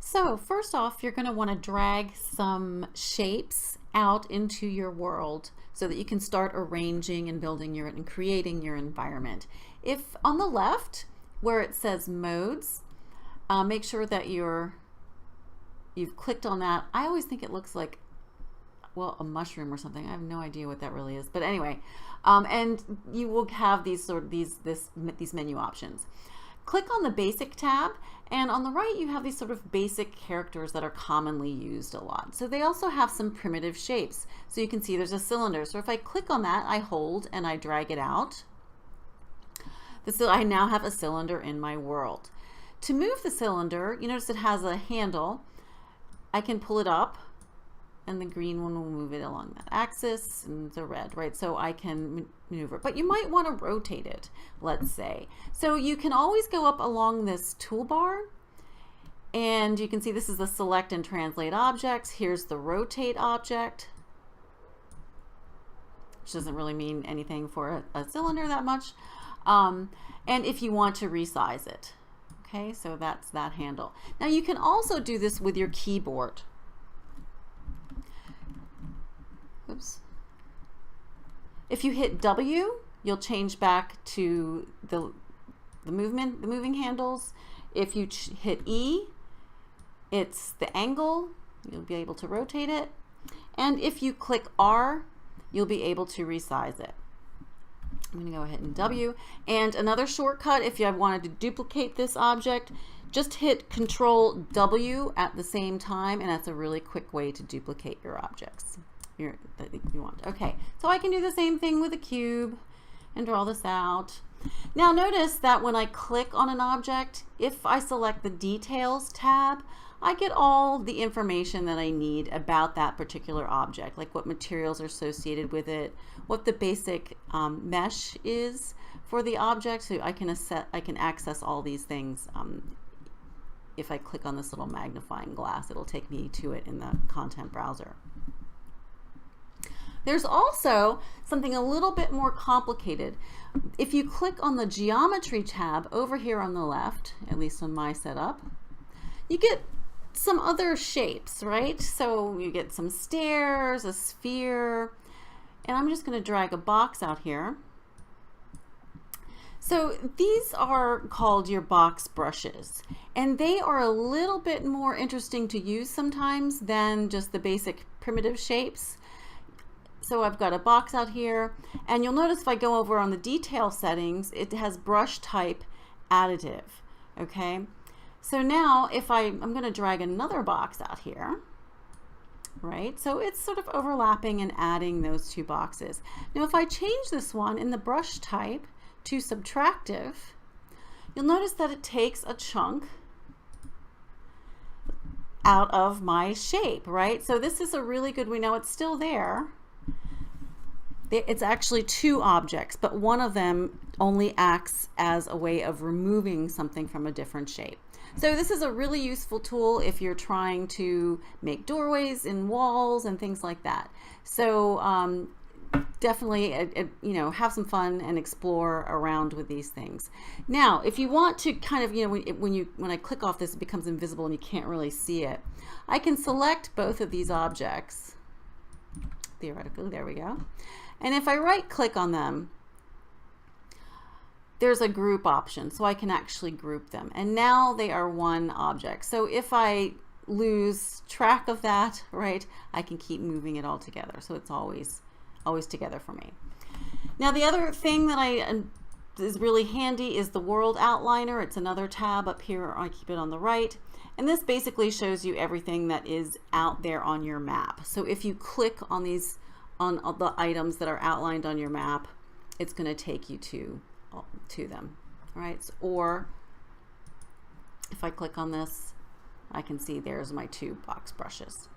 So first off, you're going to want to drag some shapes out into your world so that you can start arranging and building and creating your environment. If on the left where it says modes, make sure that you've clicked on that. I always think it looks like, well, a mushroom or something. I have no idea what that really is, but anyway, and you will have these menu options. Click on the basic tab, and on the right you have these sort of basic characters that are commonly used a lot. So they also have some primitive shapes. So you can see there's a cylinder. So if I click on that, I hold and I drag it out. I now have a cylinder in my world. To move the cylinder, you notice it has a handle. I can pull it up, and the green one will move it along that axis, and the red, right? So I can maneuver, but you might want to rotate it, let's say. So you can always go up along this toolbar, and you can see this is the select and translate objects. Here's the rotate object, which doesn't really mean anything for a cylinder that much. And if you want to resize it, okay, so that's that handle. Now you can also do this with your keyboard. Oops. If you hit W, you'll change back to the moving handles. If you hit E, it's the angle. You'll be able to rotate it. And if you click R, you'll be able to resize it. I'm going to go ahead and W. And another shortcut, if you wanted to duplicate this object, just hit Control W at the same time, and that's a really quick way to duplicate your objects that you want. Okay, so I can do the same thing with a cube and draw this out. Now notice that when I click on an object, if I select the Details tab, I get all the information that I need about that particular object, like what materials are associated with it, what the basic mesh is for the object, so I can access all these things. If I click on this little magnifying glass, it'll take me to it in the content browser. There's also something a little bit more complicated. If you click on the Geometry tab over here on the left, at least on my setup, you get some other shapes, right? So you get some stairs, a sphere, and I'm just going to drag a box out here. So these are called your box brushes, and they are a little bit more interesting to use sometimes than just the basic primitive shapes. So I've got a box out here, and you'll notice if I go over on the detail settings, it has brush type additive, okay? So now if I'm going to drag another box out here, right? So it's sort of overlapping and adding those two boxes. Now if I change this one in the brush type to subtractive, you'll notice that it takes a chunk out of my shape, right? So this is a really good, we know it's still there. It's actually two objects, but one of them only acts as a way of removing something from a different shape. So this is a really useful tool if you're trying to make doorways in walls and things like that. So definitely, you know, have some fun and explore around with these things. Now, if you want to kind of, you know, when I click off this, it becomes invisible and you can't really see it. I can select both of these objects. Theoretically, there we go. And if I right click on them, there's a group option, so I can actually group them. And now they are one object. So if I lose track of that, right, I can keep moving it all together. So it's always together for me. Now the other thing that is really handy is the World Outliner. It's another tab up here. I keep it on the right. And this basically shows you everything that is out there on your map. So if you click on these, on the items that are outlined on your map, it's going to take you to them, right? Or if I click on this, I can see there's my two box brushes.